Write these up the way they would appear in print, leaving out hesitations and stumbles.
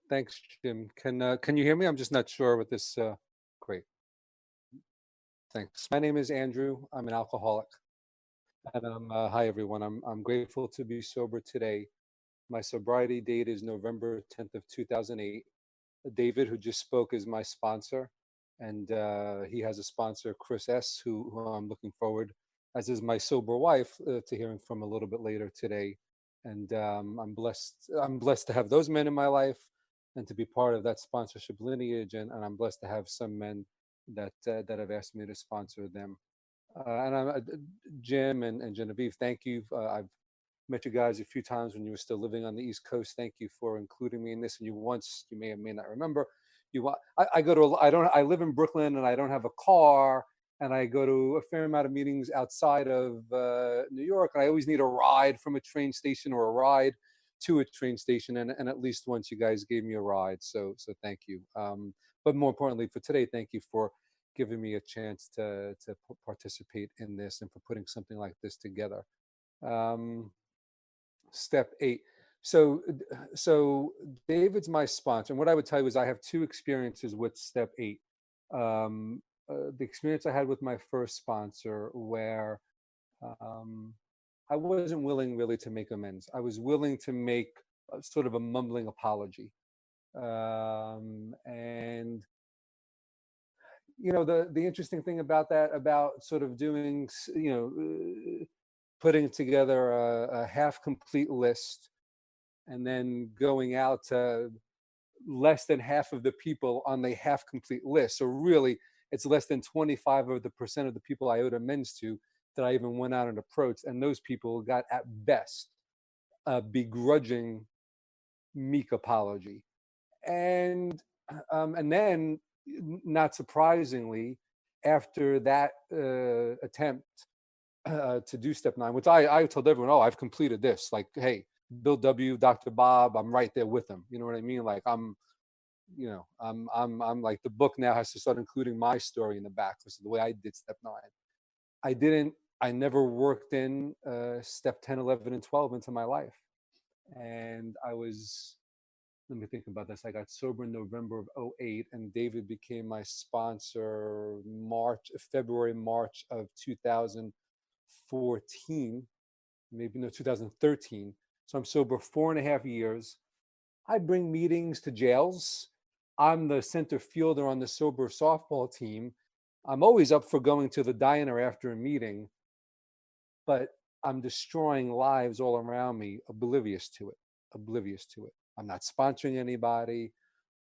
Thanks, Jim. Can you hear me? I'm just not sure with this. Great, thanks. My name is Andrew. I'm an alcoholic, and hi everyone. I'm grateful to be sober today. My sobriety date is November 10th of 2008. David, who just spoke, is my sponsor, and he has a sponsor, Chris S., who I'm looking forward, as is my sober wife, to hearing from a little bit later today. And I'm blessed. I'm blessed to have those men in my life, and to be part of that sponsorship lineage. And I'm blessed to have some men that have asked me to sponsor them. And I'm Jim and Genevieve. Thank you. I've met you guys a few times when you were still living on the East Coast. Thank you for including me in this. And you once, you may or may not remember, I go to, I live in Brooklyn and I don't have a car. And I go to a fair amount of meetings outside of New York. And I always need a ride from a train station or a ride to a train station. And at least once you guys gave me a ride. So thank you. But more importantly for today, thank you for giving me a chance to participate in this and for putting something like this together. Um, Step 8. So David's my sponsor, and what I would tell you is I have two experiences with step 8. The experience I had with my first sponsor, where um, I wasn't willing really to make amends. I was willing to make sort of a mumbling apology. And the interesting thing about that, about sort of doing, putting together a half complete list and then going out to less than half of the people on the half complete list. So really, it's less than 25 of the percent of the people I owed amends to that I even went out and approached. And those people got at best a begrudging, meek apology. And then, not surprisingly, after that attempt to do step 9, which I told everyone, oh, I've completed this. Like, hey, Bill W, Dr. Bob, I'm right there with them. You know what I mean? Like, I'm like, the book now has to start including my story in the back because of the way I did step 9. I didn't. I never worked in step 10, 11, and 12 into my life, and I was. Let me think about this. I got sober in November of '08, and David became my sponsor February, March of 2014, maybe no, 2013. So I'm sober 4.5 years. I bring meetings to jails. I'm the center fielder on the sober softball team. I'm always up for going to the diner after a meeting, but I'm destroying lives all around me, oblivious to it, oblivious to it. I'm not sponsoring anybody.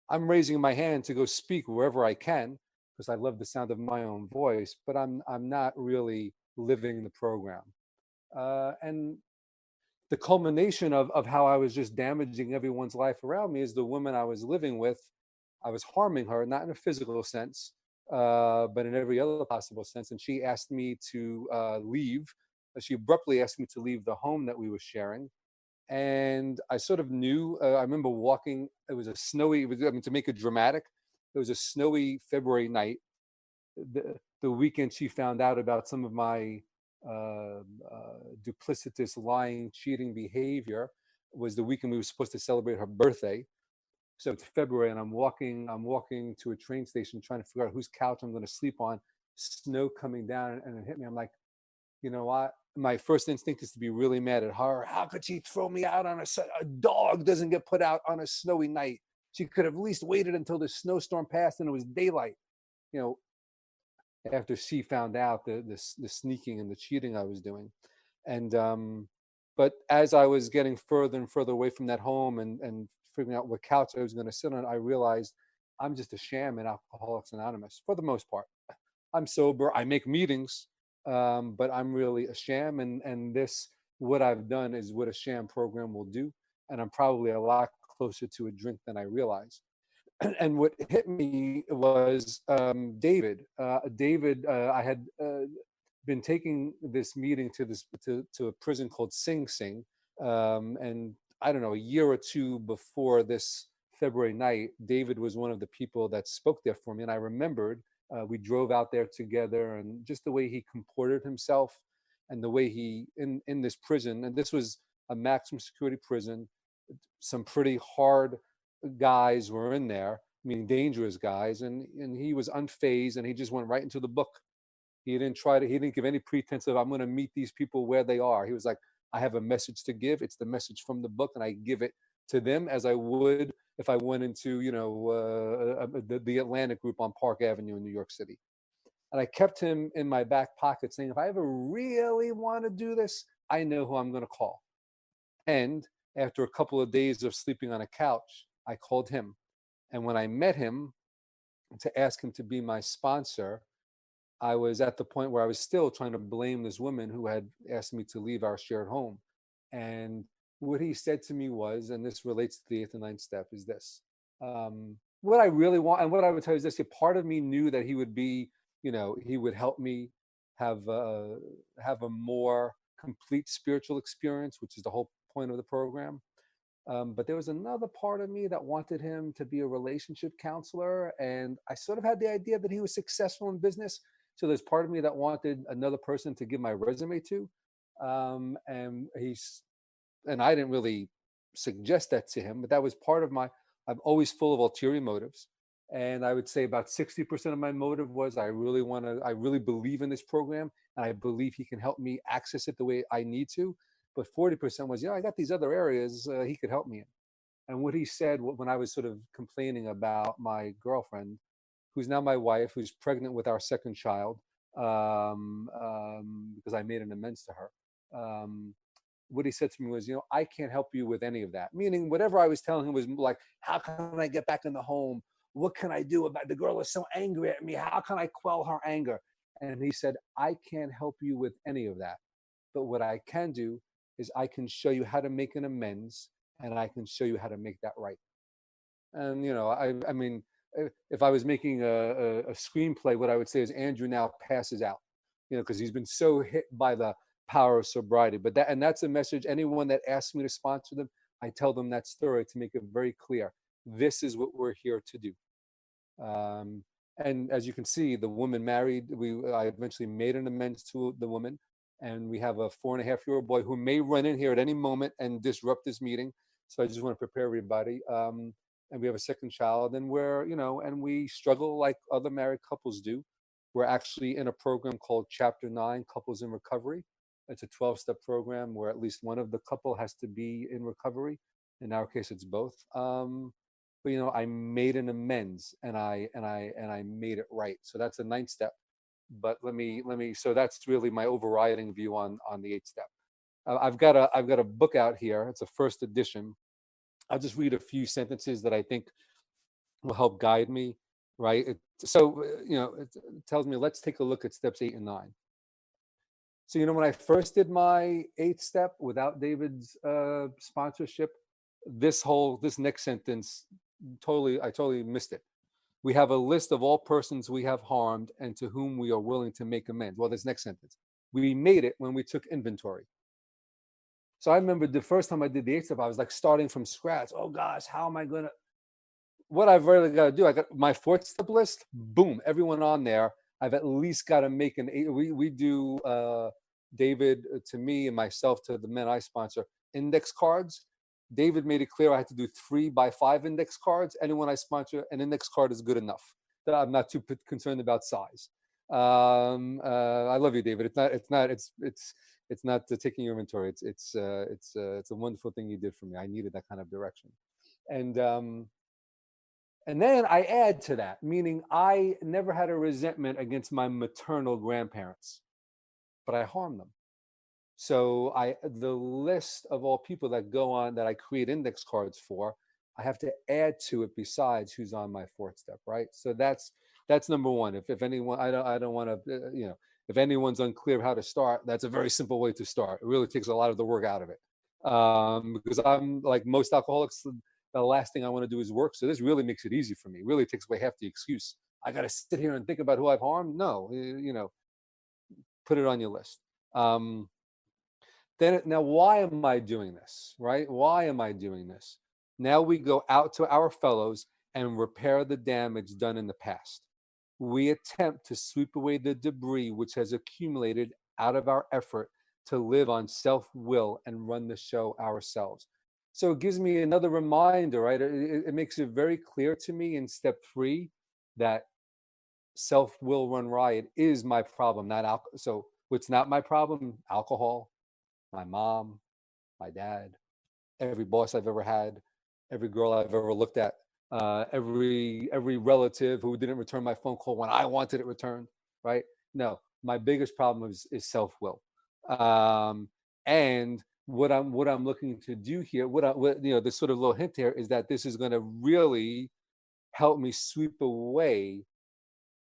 I'm raising my hand to go speak wherever I can because I love the sound of my own voice, but I'm not really living the program. And the culmination of how I was just damaging everyone's life around me is the woman I was living with. I was harming her, not in a physical sense, but in every other possible sense. And she asked me to leave. She abruptly asked me to leave the home that we were sharing. And I sort of knew. I remember walking. It was a snowy. I mean, to make it dramatic, it was a snowy February night. The weekend she found out about some of my duplicitous, lying, cheating behavior was the weekend we were supposed to celebrate her birthday. So it's February, and I'm walking to a train station trying to figure out whose couch I'm going to sleep on. Snow coming down, and it hit me. I'm like, you know what? My first instinct is to be really mad at her. How could she throw me out on a dog doesn't get put out on a snowy night? She could have at least waited until the snowstorm passed and it was daylight. You know, after she found out the sneaking and the cheating I was doing. And but as I was getting further and further away from that home and figuring out what couch I was going to sit on, I realized I'm just a sham in Alcoholics Anonymous for the most part. I'm sober, I make meetings, but I'm really a sham. And this, what I've done is what a sham program will do. And I'm probably a lot closer to a drink than I realize. And what hit me was David. I had been taking this meeting to a prison called Sing Sing, and I don't know, a year or two before this February night, David was one of the people that spoke there for me, and I remembered we drove out there together, and just the way he comported himself, and the way he in this prison, and this was a maximum security prison, some pretty hard guys were in there, meaning dangerous guys, and he was unfazed and he just went right into the book. He didn't give any pretense of I'm going to meet these people where they are. He was like, I have a message to give. It's the message from the book, and I give it to them as I would if I went into, the Atlantic Group on Park Avenue in New York City. And I kept him in my back pocket saying, if I ever really want to do this, I know who I'm going to call. And after a couple of days of sleeping on a couch, I called him. And when I met him to ask him to be my sponsor, I was at the point where I was still trying to blame this woman who had asked me to leave our shared home. And what he said to me was, and this relates to the eighth and ninth step, is this. What I really want, and what I would tell you is this: part of me knew that he would be, he would help me have have a more complete spiritual experience, which is the whole point of the program. But there was another part of me that wanted him to be a relationship counselor. And I sort of had the idea that he was successful in business. So there's part of me that wanted another person to give my resume to. And I didn't really suggest that to him, but that was part of I'm always full of ulterior motives. And I would say about 60% of my motive was I really believe in this program and I believe he can help me access it the way I need to. But 40% was, I got these other areas he could help me in. And what he said when I was sort of complaining about my girlfriend, who's now my wife, who's pregnant with our second child, because I made an amends to her. What he said to me was, I can't help you with any of that. Meaning, whatever I was telling him was like, how can I get back in the home? What can I do about the girl is so angry at me? How can I quell her anger? And he said, I can't help you with any of that. But what I can do is I can show you how to make an amends and I can show you how to make that right. And, I mean, if I was making a screenplay, what I would say is Andrew now passes out, because he's been so hit by the power of sobriety. And that's a message. Anyone that asks me to sponsor them, I tell them that story to make it very clear. This is what we're here to do. Um, and as you can see, the woman married. I eventually made an amends to the woman, and we have a 4.5-year-old boy who may run in here at any moment and disrupt this meeting. So I just want to prepare everybody. And we have a second child, and and we struggle like other married couples do. We're actually in a program called Chapter 9, Couples in Recovery. It's a 12-step program where at least one of the couple has to be in recovery. In our case, it's both. But I made an amends and I made it right. So that's the ninth step. But let me. So that's really my overriding view on the eighth step. I've got a book out here. It's a first edition. I'll just read a few sentences that I think will help guide me. Right. It tells me let's take a look at steps 8 and 9. So when I first did my eighth step without David's sponsorship, this next sentence I totally missed it. We have a list of all persons we have harmed and to whom we are willing to make amends. Well, this next sentence. We made it when we took inventory. So I remember the first time I did the eighth step, I was like starting from scratch. Oh gosh, how am I gonna? What I've really got to do? I got my fourth step list. Boom, everyone on there. I've at least got to make an eight. We do David to me and myself to the men I sponsor index cards. David made it clear I had to do 3x5 index cards. Anyone I sponsor, an index card is good enough. I'm not too concerned about size. I love you, David. It's not taking your inventory. It's a wonderful thing you did for me. I needed that kind of direction, and then I add to that, meaning I never had a resentment against my maternal grandparents, but I harmed them. So the list of all people that go on that I create index cards for, I have to add to it besides who's on my fourth step, right? So that's number one. If anyone, I don't want to, if anyone's unclear how to start, that's a very simple way to start. It really takes a lot of the work out of it, because I'm like most alcoholics. The last thing I want to do is work. So this really makes it easy for me. It really takes away half the excuse. I got to sit here and think about who I've harmed. No, put it on your list. Now, why am I doing this, right? Why am I doing this? Now we go out to our fellows and repair the damage done in the past. We attempt to sweep away the debris which has accumulated out of our effort to live on self-will and run the show ourselves. So it gives me another reminder, right? It makes it very clear to me in step 3 that self will run riot is my problem, not alcohol. So what's not my problem? Alcohol, my mom, my dad, every boss I've ever had, every girl I've ever looked at, every relative who didn't return my phone call when I wanted it returned. Right? No, my biggest problem is self will, um, and what I'm looking to do here, this sort of little hint here is that this is going to really help me sweep away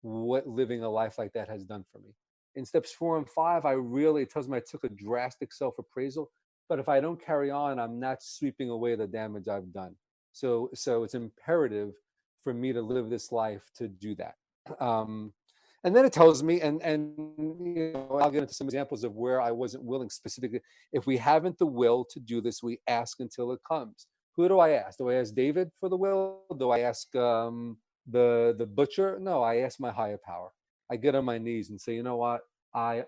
what living a life like that has done for me. In steps 4 and 5, it tells me I took a drastic self appraisal. But if I don't carry on, I'm not sweeping away the damage I've done. So it's imperative for me to live this life to do that. Um, and then it tells me, I'll get into some examples of where I wasn't willing specifically. If we haven't the will to do this, we ask until it comes. Who do I ask? Do I ask David for the will? Do I ask the butcher? No, I ask my higher power. I get on my knees and say, you know what? I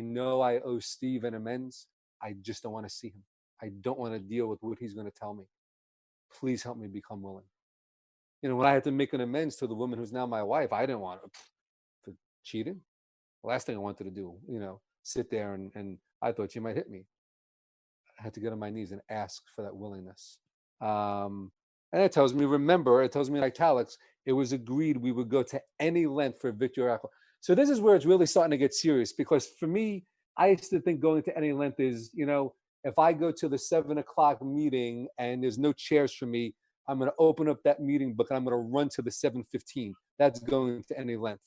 know I owe Steve an amends. I just don't want to see him. I don't want to deal with what he's going to tell me. Please help me become willing. When I had to make an amends to the woman who's now my wife, I didn't want to cheating. The last thing I wanted to do, sit there and I thought she might hit me. I had to get on my knees and ask for that willingness. And it tells me, remember, it tells me in italics, it was agreed we would go to any length for Victor Oracle. So this is where it's really starting to get serious, because for me, I used to think going to any length is, if I go to the 7 o'clock meeting and there's no chairs for me, I'm going to open up that meeting book and I'm going to run to the 7:15. That's going to any length.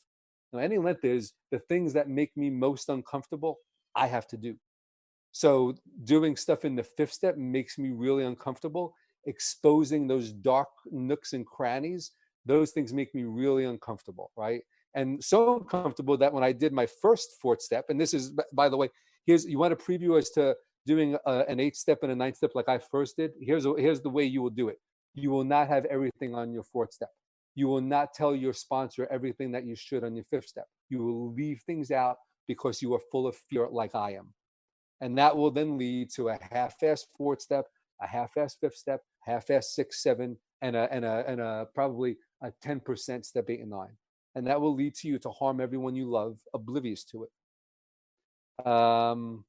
Now, any length is the things that make me most uncomfortable, I have to do. So doing stuff in the 5th step makes me really uncomfortable. Exposing those dark nooks and crannies, those things make me really uncomfortable, right? And so uncomfortable that when I did my first 4th step, and this is, by the way, you want a preview as to doing an 8th step and a 9th step like I first did. Here's the way you will do it. You will not have everything on your 4th step. You will not tell your sponsor everything that you should on your 5th step. You will leave things out because you are full of fear like I am. And that will then lead to a half-assed 4th step, a half-assed 5th step, half-assed 6, 7, and a probably a 10% step 8 and 9. And that will lead to you to harm everyone you love, oblivious to it. So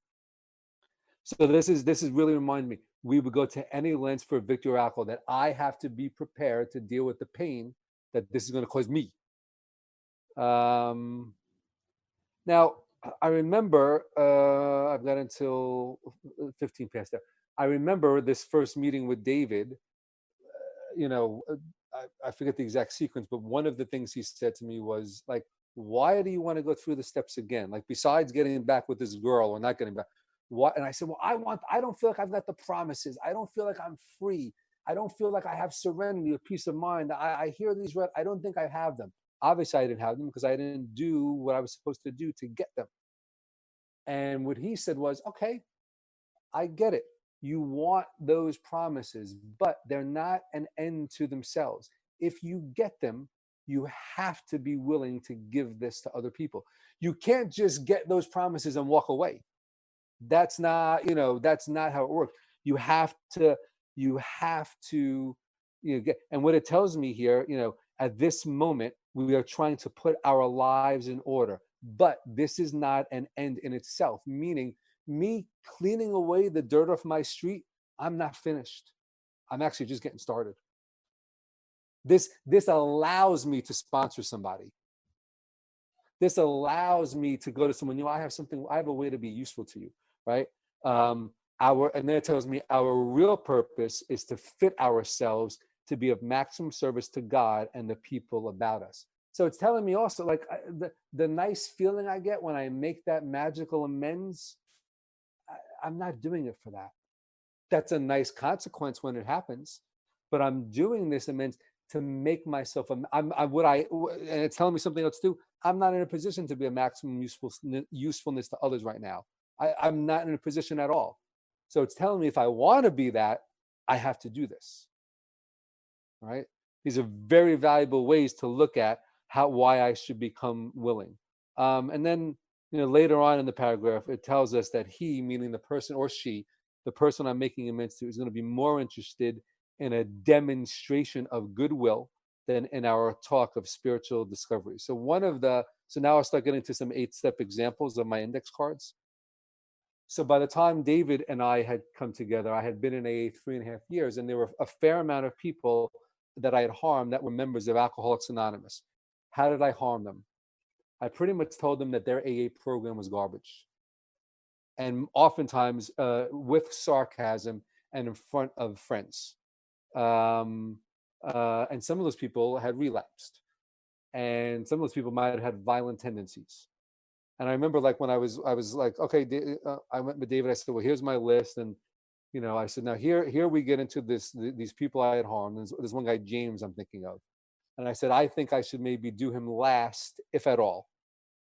this is really reminding me. We would go to any lengths for Victor Oracle, that I have to be prepared to deal with the pain that this is going to cause me. Now, I remember, I've got until 15 past there. I remember this first meeting with David. I forget the exact sequence, but one of the things he said to me was like, why do you want to go through the steps again? Like, besides getting back with this girl or not getting back, what? And I said, well, I don't feel like I've got the promises. I don't feel like I'm free. I don't feel like I have serenity or peace of mind. I hear these, I don't think I have them. Obviously, I didn't have them because I didn't do what I was supposed to do to get them. And what he said was, okay, I get it. You want those promises, but they're not an end to themselves. If you get them, you have to be willing to give this to other people. You can't just get those promises and walk away. That's not, that's not how it works. You have to, get, and what it tells me here, at this moment, we are trying to put our lives in order, but this is not an end in itself, meaning me cleaning away the dirt off my street, I'm not finished. I'm actually just getting started. This allows me to sponsor somebody. This allows me to go to someone, I have a way to be useful to you, right? And then it tells me our real purpose is to fit ourselves to be of maximum service to God and the people about us. So it's telling me also, like, the nice feeling I get when I make that magical amends, I'm not doing it for that. That's a nice consequence when it happens, but I'm doing this amends to make myself and it's telling me something else too. I'm not in a position to be a maximum usefulness to others right now. I'm not in a position at all. So it's telling me if I want to be that, I have to do this. Right? These are very valuable ways to look at why I should become willing. And then, later on in the paragraph, it tells us that he, meaning the person or she, the person I'm making amends to is going to be more interested in a demonstration of goodwill than in our talk of spiritual discovery. So now I'll start getting to some 8-step examples of my index cards. So by the time David and I had come together, I had been in AA 3.5 years, and there were a fair amount of people that I had harmed that were members of Alcoholics Anonymous. How did I harm them? I pretty much told them that their AA program was garbage. And oftentimes with sarcasm and in front of friends. And some of those people had relapsed. And some of those people might have had violent tendencies. And I remember, like, when I was like, okay, I went with David. I said, well, here's my list. And, I said, now here we get into these people I had harmed. There's one guy, James, I'm thinking of. And I said, I think I should maybe do him last, if at all.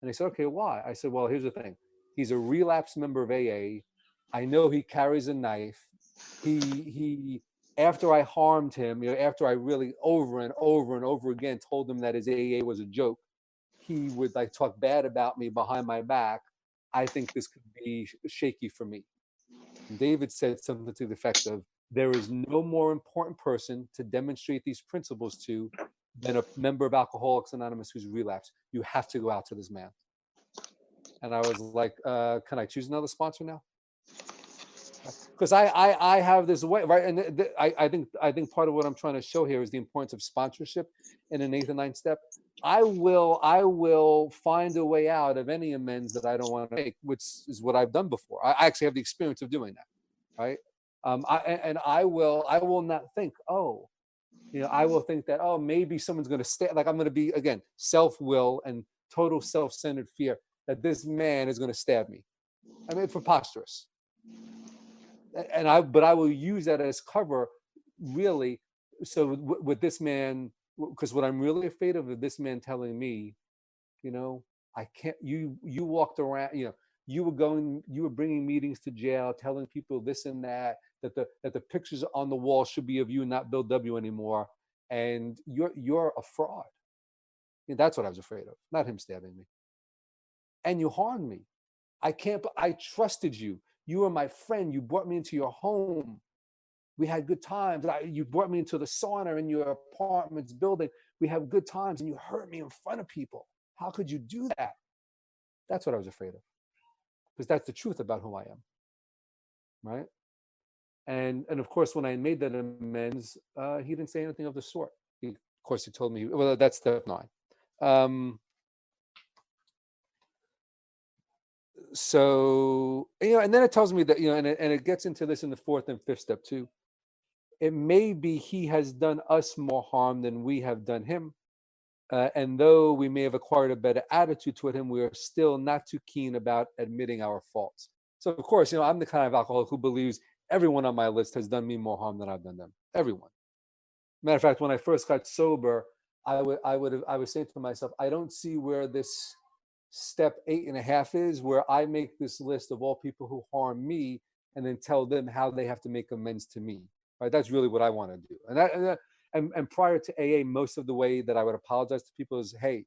And he said, okay, why? I said, well, here's the thing. He's a relapsed member of AA. I know he carries a knife. He after I harmed him, after I really over and over and over again told him that his AA was a joke, he would like talk bad about me behind my back. I think this could be shaky for me. And David said something to the effect of, there is no more important person to demonstrate these principles to than a member of Alcoholics Anonymous who's relapsed. You have to go out to this man. And I was like, can I choose another sponsor now? Because I have this way, right? And I think part of what I'm trying to show here is the importance of sponsorship in an 8th and 9th step. I will find a way out of any amends that I don't want to make, which is what I've done before. I actually have the experience of doing that, right? I will not think, I will think that, maybe someone's going to stay. Like, I'm going to be, again, self-will and total self-centered fear that this man is going to stab me. I mean, it's preposterous. But I will use that as cover, really. So with this man, because what I'm really afraid of is this man telling me, I can't. You walked around, you were bringing meetings to jail, telling people this and that the pictures on the wall should be of you, not Bill W. anymore, and you're a fraud. That's what I was afraid of, not him stabbing me. And you harmed me. I trusted you. You were my friend. You brought me into your home. We had good times. You brought me into the sauna in your apartment's building. We had good times, and you hurt me in front of people. How could you do that? That's what I was afraid of, because that's the truth about who I am, right? And of course, when I made that amends, he didn't say anything of the sort. Of course, he told me, well, that's step 9. So, and then it tells me that, and it gets into this in the 4th and 5th step too. It may be he has done us more harm than we have done him. And though we may have acquired a better attitude toward him, we are still not too keen about admitting our faults. So, of course, I'm the kind of alcoholic who believes everyone on my list has done me more harm than I've done them. Everyone. Matter of fact, when I first got sober, I was saying to myself, I don't see where this step 8.5 is, where I make this list of all people who harm me and then tell them how they have to make amends to me. Right? That's really what I want to do. And prior to AA, most of the way that I would apologize to people is, hey,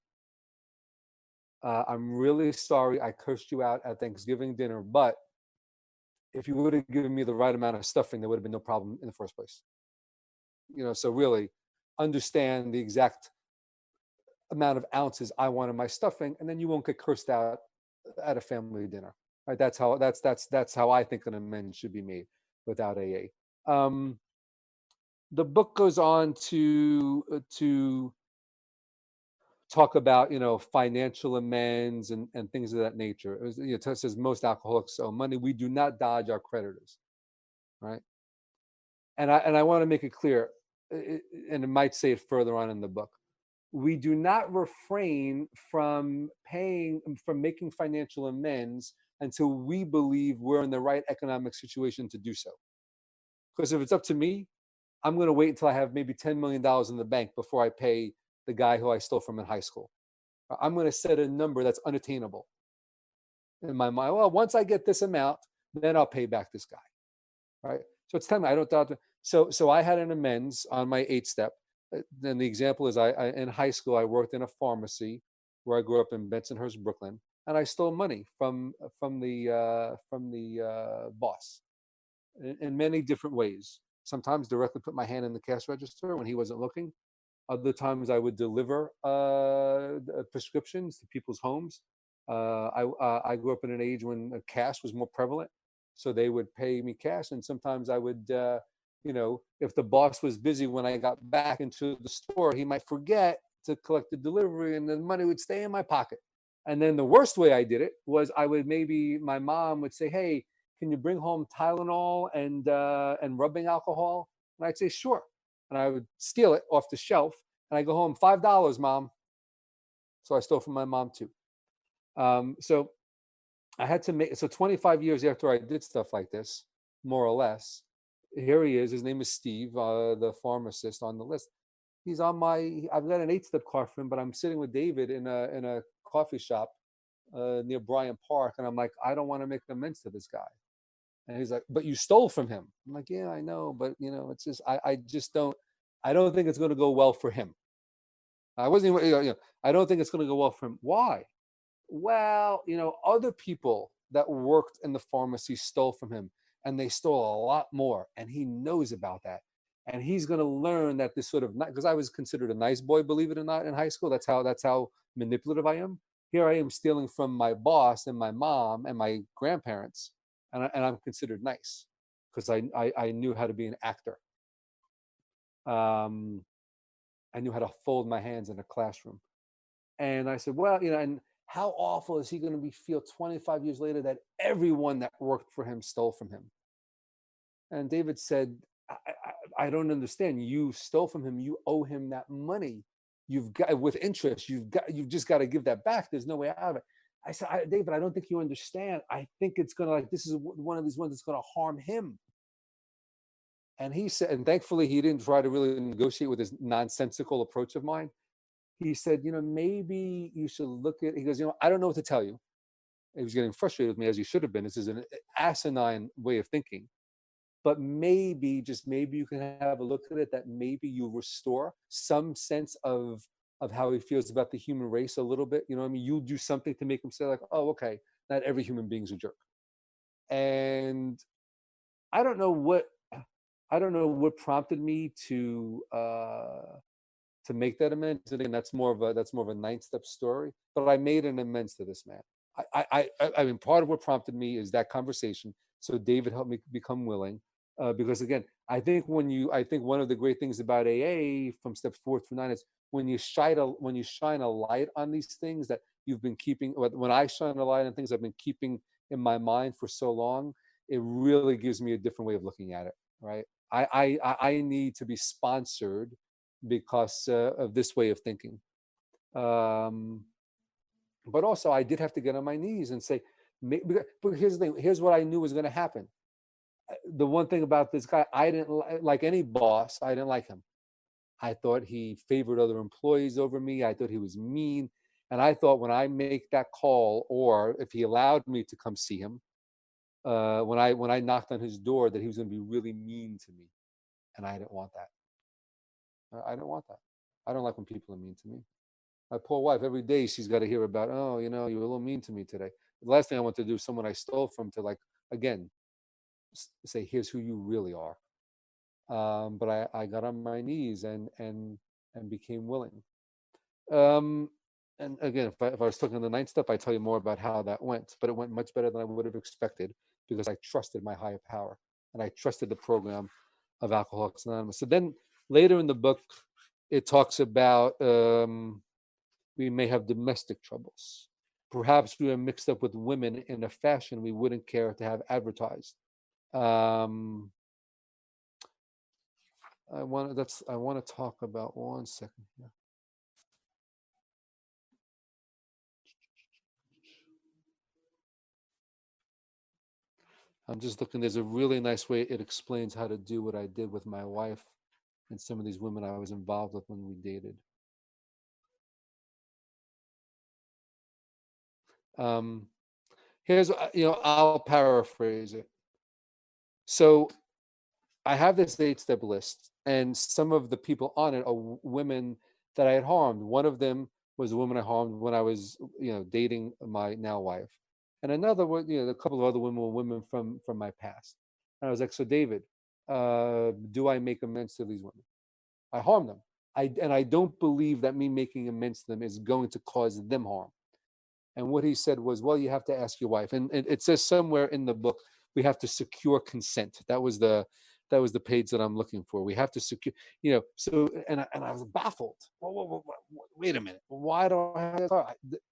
I'm really sorry I cursed you out at Thanksgiving dinner, but if you would have given me the right amount of stuffing, there would have been no problem in the first place. So really understand the exact amount of ounces I want in my stuffing, and then you won't get cursed out at a family dinner. Right? That's how I think an amends should be made without AA. The book goes on to talk about financial amends and things of that nature. It says most alcoholics owe money. We do not dodge our creditors, right? And I want to make it clear, and it might say it further on in the book. We do not refrain from making financial amends until we believe we're in the right economic situation to do so. Because if it's up to me, I'm going to wait until I have maybe $10 million in the bank before I pay the guy who I stole from in high school. I'm going to set a number that's unattainable in my mind. Well, once I get this amount, then I'll pay back this guy, right? So it's time. I don't doubt. So I had an amends on my 8th step. And the example is, I in high school I worked in a pharmacy where I grew up in Bensonhurst, Brooklyn, and I stole money from the boss. in many different ways. Sometimes directly put my hand in the cash register when he wasn't looking. Other times I would deliver prescriptions to people's homes. I grew up in an age when cash was more prevalent, so they would pay me cash, and sometimes I would, if the boss was busy when I got back into the store, he might forget to collect the delivery, and the money would stay in my pocket. And then the worst way I did it was I would maybe my mom would say, "Hey, can you bring home Tylenol and rubbing alcohol?" And I'd say, "Sure." And I would steal it off the shelf, and I go home, $5, mom. So I stole from my mom too. So I had to make, so 25 years after I did stuff like this, more or less, here he is. His name is Steve, the pharmacist on the list. He's on my, I've got an 8-step card for him, but I'm sitting with David in a coffee shop near Bryant Park. And I'm like, I don't want to make amends to this guy. And he's like, but you stole from him. I'm like, yeah, I know. But it's just, I just don't, I don't think it's going to go well for him. I wasn't even, I don't think it's going to go well for him. Why? Well, other people that worked in the pharmacy stole from him, and they stole a lot more, and he knows about that. And he's going to learn that this sort of, because I was considered a nice boy, believe it or not, in high school. That's how manipulative I am. Here I am stealing from my boss and my mom and my grandparents, and I'm considered nice because I knew how to be an actor. Um, I knew how to fold my hands in a classroom. And I said, well, and how awful is he going to be feel 25 years later that everyone that worked for him stole from him? And David said, I don't understand. You stole from him. You owe him that money. You've got with interest. You've just got to give that back. There's no way out of it. I said, David, I don't think you understand. I think it's going to this is one of these ones that's going to harm him. And he said, and thankfully he didn't try to really negotiate with his nonsensical approach of mine. He said, maybe you should look at, he goes, I don't know what to tell you. He was getting frustrated with me, as he should have been. This is an asinine way of thinking. But maybe, just maybe, you can have a look at it, that maybe you restore some sense of how he feels about the human race a little bit. You'll do something to make him say like, oh, okay, not every human being's a jerk. And I don't know what prompted me to make that amends. And again, that's more of a 9-step story. But I made an amends to this man. I mean, part of what prompted me is that conversation. So David helped me become willing, because again, I think one of the great things about AA from steps 4 through 9 is when you shine a light on these things that you've been keeping. When I shine a light on things I've been keeping in my mind for so long, it really gives me a different way of looking at it. Right? I need to be sponsored because of this way of thinking. But also, I did have to get on my knees and say, but here's the thing. Here's what I knew was going to happen. The one thing about this guy, I didn't like any boss. I didn't like him. I thought he favored other employees over me. I thought he was mean. And I thought when I make that call, or if he allowed me to come see him, when I knocked on his door, that he was going to be really mean to me. And I didn't want that. I didn't want that. I don't like when people are mean to me. My poor wife, every day she's got to hear about, oh, you were a little mean to me today. The last thing I want to do is someone I stole from to, like, again, say, here's who you really are. But I got on my knees and became willing. Um, and again, if I was talking the 9th step, I tell you more about how that went. But it went much better than I would have expected, because I trusted my higher power and I trusted the program of Alcoholics Anonymous. So then later in the book, it talks about we may have domestic troubles. Perhaps we are mixed up with women in a fashion we wouldn't care to have advertised. I want to talk about, one second here. I'm just looking. There's a really nice way it explains how to do what I did with my wife and some of these women I was involved with when we dated. Here's, I'll paraphrase it. So I have this 8-step list, and some of the people on it are women that I had harmed. One of them was a woman I harmed when I was, dating my now wife, and another one, a couple of other women were women from my past. And I was like, so David, do I make amends to these women? I harm them. I don't believe that me making amends to them is going to cause them harm. And what he said was, well, you have to ask your wife. And it says somewhere in the book, we have to secure consent. That was the page that I'm looking for. We have to secure, so, and I was baffled. Wait a minute. Why do I have to?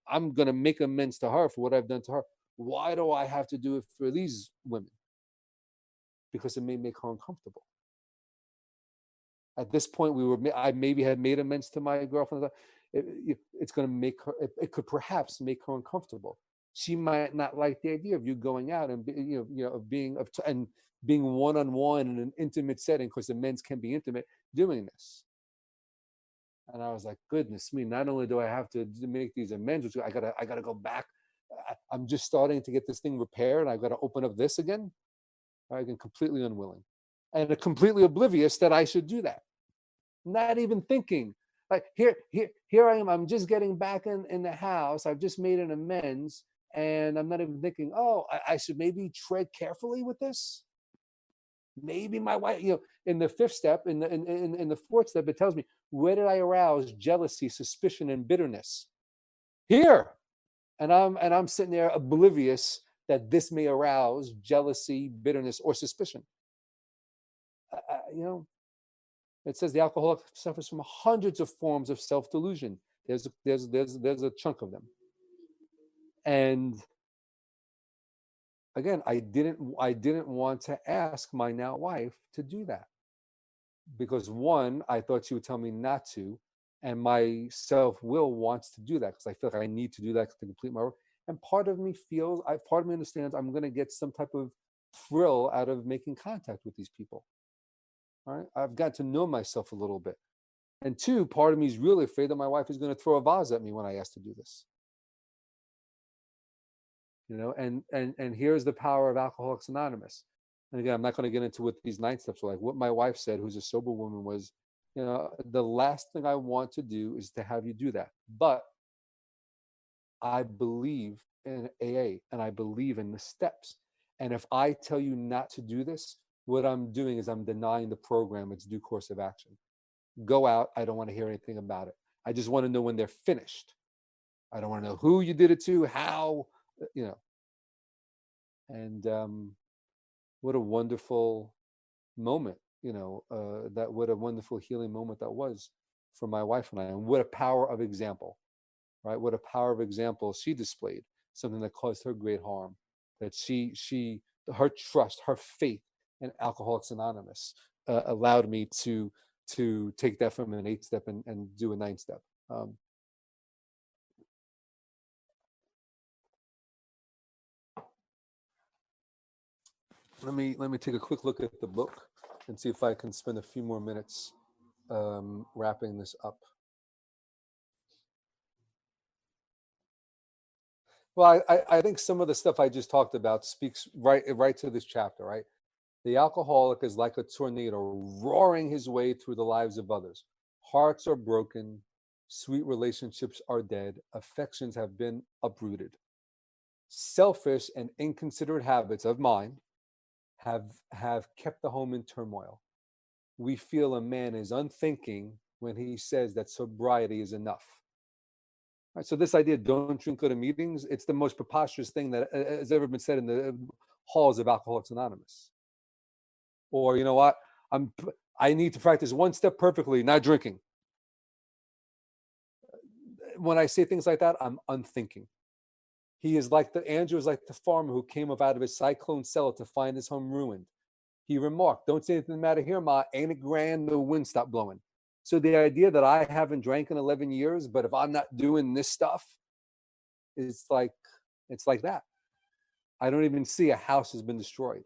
I'm going to make amends to her for what I've done to her. Why do I have to do it for these women? Because it may make her uncomfortable. At this point, I maybe had made amends to my girlfriend. It's going to make her. It could perhaps make her uncomfortable. She might not like the idea of you going out and of being one on one in an intimate setting, because the men's can be intimate doing this. And I was like, goodness me! Not only do I have to make these amends, which I gotta go back. I'm just starting to get this thing repaired, and I've got to open up this again. I'm completely unwilling, and completely oblivious that I should do that. Not even thinking. Like here I am. I'm just getting back in the house. I've just made an amends, and I'm not even thinking. Oh, I should maybe tread carefully with this. Maybe my wife, in the fifth step, in the fourth step, it tells me, where did I arouse jealousy, suspicion, and bitterness? Here, and I'm sitting there oblivious that this may arouse jealousy, bitterness, or suspicion. You know, it says the alcoholic suffers from hundreds of forms of self-delusion. There's a chunk of them. And again, I didn't want to ask my now wife to do that, because one, I thought she would tell me not to, and my self-will wants to do that because I feel like I need to do that to complete my work. And part of me understands I'm going to get some type of thrill out of making contact with these people. All right, I've got to know myself a little bit. And two, part of me is really afraid that my wife is going to throw a vase at me when I ask to do this. And here's the power of Alcoholics Anonymous. And again, I'm not going to get into what these 9 steps are like. What my wife said, who's a sober woman, was, the last thing I want to do is to have you do that. But I believe in AA, and I believe in the steps. And if I tell you not to do this, what I'm doing is I'm denying the program its due course of action. Go out. I don't want to hear anything about it. I just want to know when they're finished. I don't want to know who you did it to, how, And what a wonderful moment, what a wonderful healing moment that was for my wife and I. And what a power of example, right? What a power of example she displayed, something that caused her great harm, that her trust, her faith in Alcoholics Anonymous allowed me to take that from an 8-step and do a 9-step. Let me take a quick look at the book and see if I can spend a few more minutes wrapping this up. Well, I think some of the stuff I just talked about speaks right to this chapter, right? The alcoholic is like a tornado roaring his way through the lives of others. Hearts are broken, sweet relationships are dead, affections have been uprooted. Selfish and inconsiderate habits of mine have kept the home in turmoil. We feel a man is unthinking when he says that sobriety is enough. Right, so this idea, don't drink at meetings, it's the most preposterous thing that has ever been said in the halls of Alcoholics Anonymous. Or, you know what, I need to practice 1 step perfectly, not drinking. When I say things like that, I'm unthinking. Andrew is like the farmer who came up out of his cyclone cellar to find his home ruined. He remarked, don't say anything the matter here, Ma, ain't it grand the wind stopped blowing? So the idea that I haven't drank in 11 years, but if I'm not doing this stuff, it's like that. I don't even see a house has been destroyed.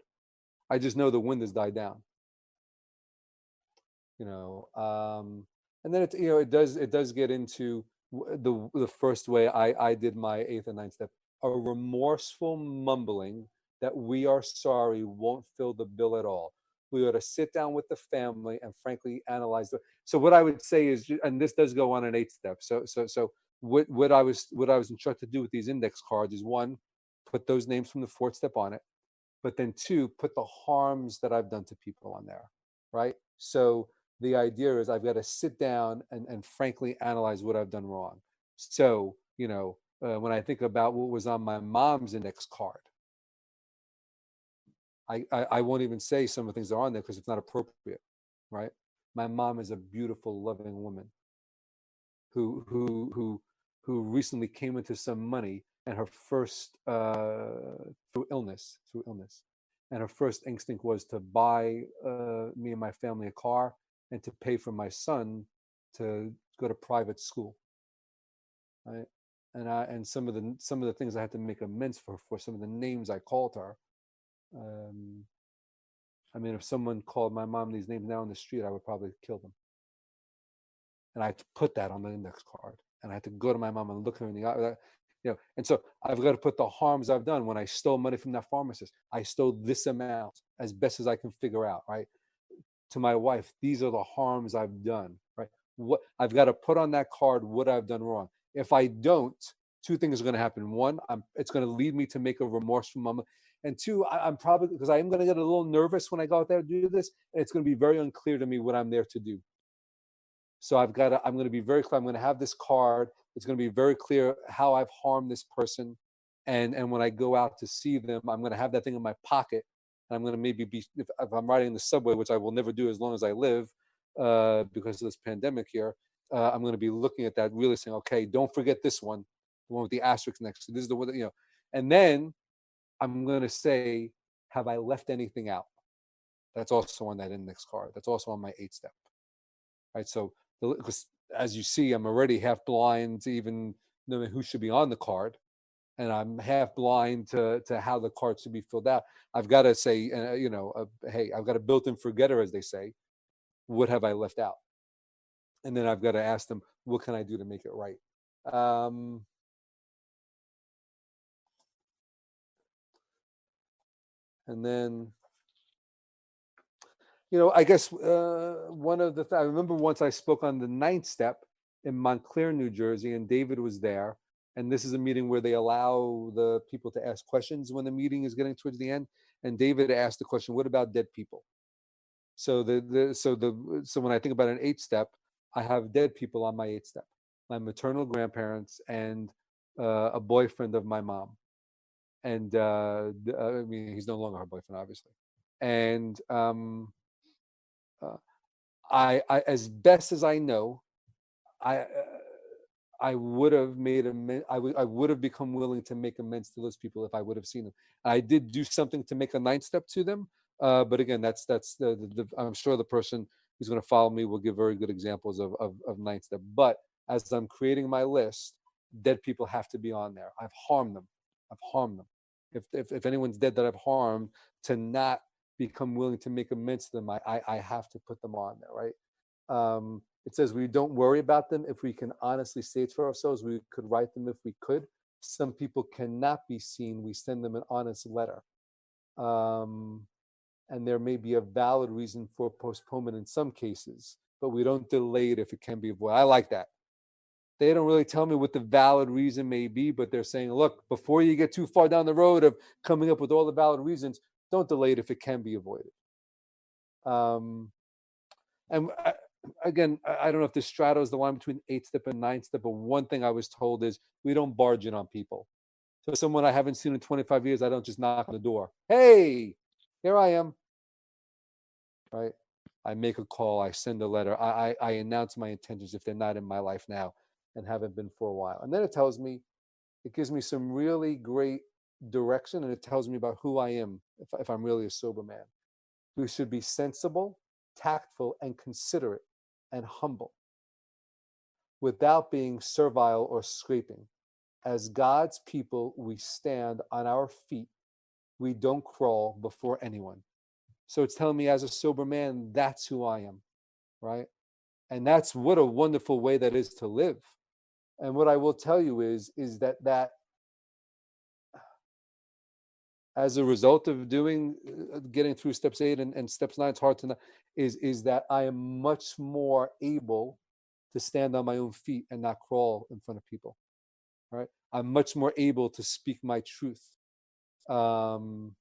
I just know the wind has died down. And then it does get into the first way I did my 8th and 9th step, a remorseful mumbling that we are sorry won't fill the bill at all. We ought to sit down with the family and frankly analyze so what I would say is, and this does go on an 8th step. So what I was instructed to do with these index cards is, 1, put those names from the 4th step on it. but then two, put the harms that I've done to people on there, right? So the idea is I've got to sit down and frankly analyze what I've done wrong. So, when I think about what was on my mom's index card, I won't even say some of the things that are on there because it's not appropriate, right? My mom is a beautiful, loving woman who recently came into some money, and her first through illness, and her first instinct was to buy me and my family a car and to pay for my son to go to private school, right? And some of the things I had to make amends for some of the names I called her. Um, I mean, if someone called my mom these names now on the street, I would probably kill them. And I had to put that on the index card, and I had to go to my mom and look her in the eye. And so I've got to put the harms I've done. When I stole money from that pharmacist, I stole this amount as best as I can figure out, right? To my wife, these are the harms I've done, right? What I've got to put on that card, what I've done wrong. If I don't, two things are going to happen. One, it's going to lead me to make a remorseful moment. And two, I'm probably, because I am going to get a little nervous when I go out there to do this, and it's going to be very unclear to me what I'm there to do. So I'm going to be very clear. I'm going to have this card. It's going to be very clear how I've harmed this person. And when I go out to see them, I'm going to have that thing in my pocket. And I'm going to maybe be, if I'm riding in the subway, which I will never do as long as I live, because of this pandemic here, I'm going to be looking at that, really saying, okay, don't forget this one, the one with the asterisk next to this is the one that. And then I'm going to say, have I left anything out? That's also on that index card. That's also on my 8-step, right? So, because as you see, I'm already half blind to even knowing who should be on the card, and I'm half blind to how the card should be filled out. I've got to say, hey, I've got a built-in forgetter, as they say. What have I left out? And then I've got to ask them, what can I do to make it right? And then, I guess one of the I remember once I spoke on the 9th step in Montclair, New Jersey, and David was there. And this is a meeting where they allow the people to ask questions when the meeting is getting towards the end. And David asked the question, "What about dead people?" So when I think about an 8-step, I have dead people on my 8-step, my maternal grandparents and a boyfriend of my mom, and I mean, he's no longer her boyfriend, obviously. And uh, as best as I know, I uh, I would have made I would have become willing to make amends to those people if I would have seen them. I did do something to make a 9th step to them, but again, that's I'm sure the person who's going to follow me will give very good examples of 9th step. But as I'm creating my list, dead people have to be on there. I've harmed them. I've harmed them. If anyone's dead that I've harmed, to not become willing to make amends to them, I have to put them on there, right? It says we don't worry about them if we can honestly say it for ourselves. We could write them if we could. Some people cannot be seen. We send them an honest letter. Um, and there may be a valid reason for postponement in some cases, but we don't delay it if it can be avoided. I like that. They don't really tell me what the valid reason may be, but they're saying, look, before you get too far down the road of coming up with all the valid reasons, don't delay it if it can be avoided. And again, I don't know if this straddles the line between 8-step and 9th step, but one thing I was told is we don't barge in on people. So someone I haven't seen in 25 years, I don't just knock on the door. Hey, here I am, right? I make a call, I send a letter, I announce my intentions if they're not in my life now and haven't been for a while. And then it gives me some really great direction, and it tells me about who I am if I'm really a sober man. We should be sensible, tactful, and considerate and humble without being servile or scraping. As God's people, we stand on our feet. We don't crawl before anyone. So it's telling me as a sober man, that's who I am, right? And that's what a wonderful way that is to live. And what I will tell you is that as a result of getting through steps 8 and steps 9, it's hard to know, is that I am much more able to stand on my own feet and not crawl in front of people. Right? I'm much more able to speak my truth. Um,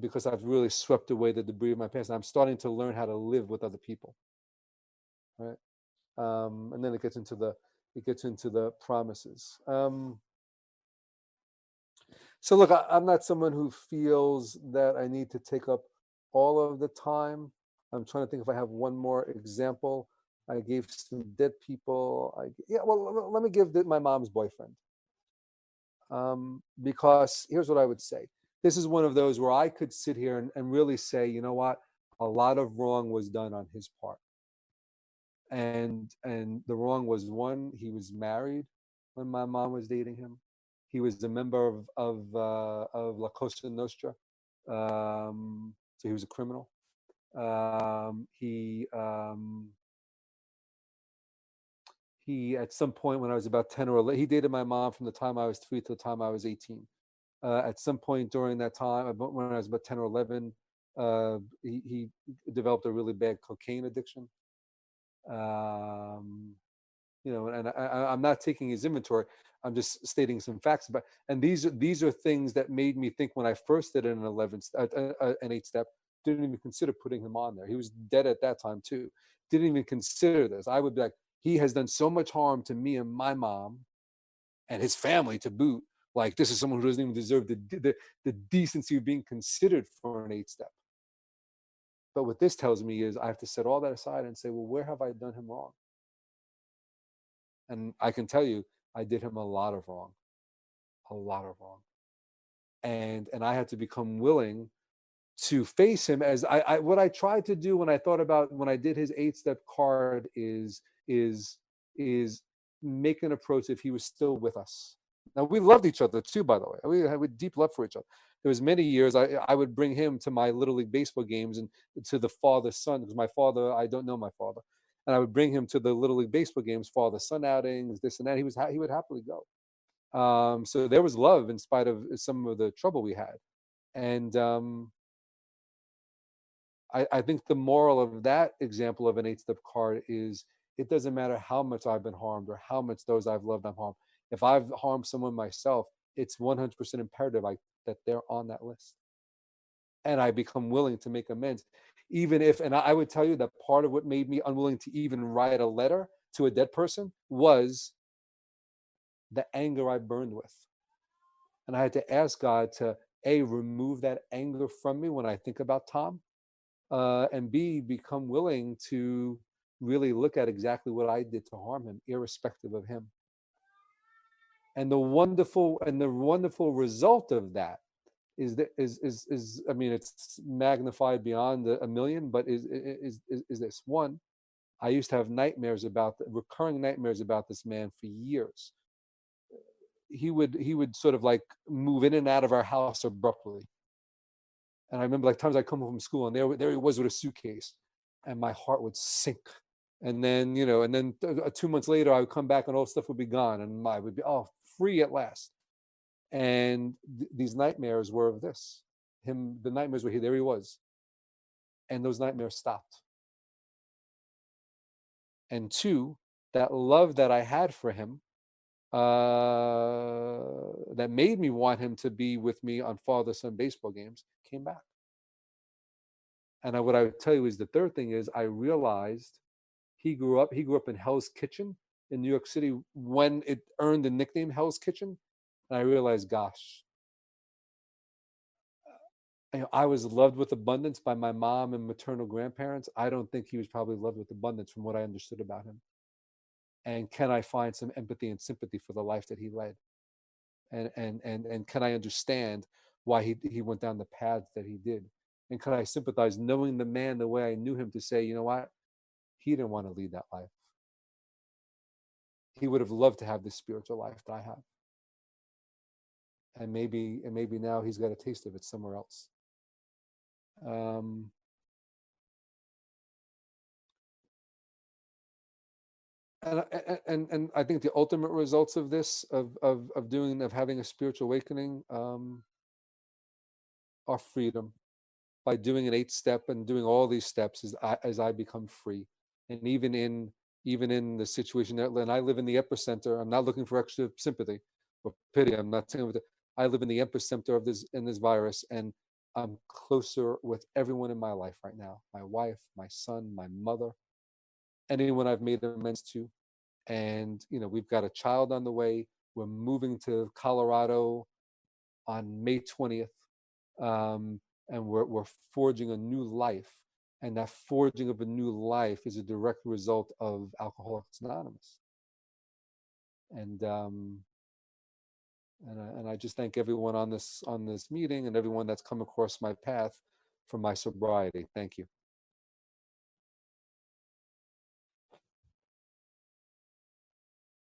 because I've really swept away the debris of my past. And I'm starting to learn how to live with other people, right? And then it gets into the promises. So look, I'm not someone who feels that I need to take up all of the time. I'm trying to think if I have one more example. I gave some dead people. Yeah, well, let me give my mom's boyfriend. Because here's what I would say. This is one of those where I could sit here and really say, you know what, a lot of wrong was done on his part, and the wrong was, one, he was married when my mom was dating him. He was a member of La Cosa Nostra, so he was a criminal. He at some point when I was about 10 or 11, he dated my mom from the time I was 3 to the time I was 18. At some point during that time, when I was about 10 or 11, he developed a really bad cocaine addiction. Um, and I'm not taking his inventory. I'm just stating some facts about. And these are things that made me think when I first did an 8-step, didn't even consider putting him on there. He was dead at that time too. Didn't even consider this. I would be like, he has done so much harm to me and my mom and his family to boot. Like, this is someone who doesn't even deserve the decency of being considered for an 8-step. But what this tells me is I have to set all that aside and say, well, where have I done him wrong? And I can tell you, I did him a lot of wrong, a lot of wrong. And I had to become willing to face him as what I tried to do when I thought about when I did his 8-step card is is make an approach if he was still with us. Now, we loved each other too, by the way. We had deep love for each other. There was many years I would bring him to my little league baseball games and to the father son, because my father, I don't know my father, and I would bring him to the little league baseball games, father son outings, this and that. He would happily go. So there was love in spite of some of the trouble we had, and I think the moral of that example of an 8-step card is it doesn't matter how much I've been harmed or how much those I've loved I've harmed. If I've harmed someone myself, it's 100% imperative that they're on that list. And I become willing to make amends. Even if, and I would tell you that part of what made me unwilling to even write a letter to a dead person was the anger I burned with. And I had to ask God to, A, remove that anger from me when I think about Tom, and B, become willing to really look at exactly what I did to harm him, irrespective of him. And the wonderful result of that is I mean, it's magnified beyond a million, but is this one? I used to have recurring nightmares about this man for years. He would sort of like move in and out of our house abruptly. And I remember like times I come home from school and there he was with a suitcase, and my heart would sink. And then 2 months later, I would come back and all stuff would be gone, and I would be free at last. And these nightmares were of this. Him, the nightmares were here. There he was, and those nightmares stopped. And two, that love that I had for him, that made me want him to be with me on father-son baseball games, came back. And what I would tell you is the third thing is I realized he grew up in Hell's Kitchen in New York City when it earned the nickname Hell's Kitchen. And I realized, gosh, I was loved with abundance by my mom and maternal grandparents. I don't think he was probably loved with abundance from what I understood about him. And can I find some empathy and sympathy for the life that he led? And can I understand why he went down the path that he did? And can I sympathize knowing the man the way I knew him to say, you know what? He didn't want to lead that life. He would have loved to have this spiritual life that I have. And maybe now he's got a taste of it somewhere else. Um, and I think the ultimate results of this of having a spiritual awakening, are freedom. By doing an 8-step and doing all these steps as I become free. And even in the situation that, and I live in the epicenter, I'm not looking for extra sympathy or pity. I'm not saying I live in the epicenter of this virus, and I'm closer with everyone in my life right now, my wife, my son, my mother, anyone I've made amends to. And, we've got a child on the way. We're moving to Colorado on May 20th. And we're forging a new life. And that forging of a new life is a direct result of Alcoholics Anonymous. And, and I just thank everyone on this meeting and everyone that's come across my path for my sobriety. Thank you.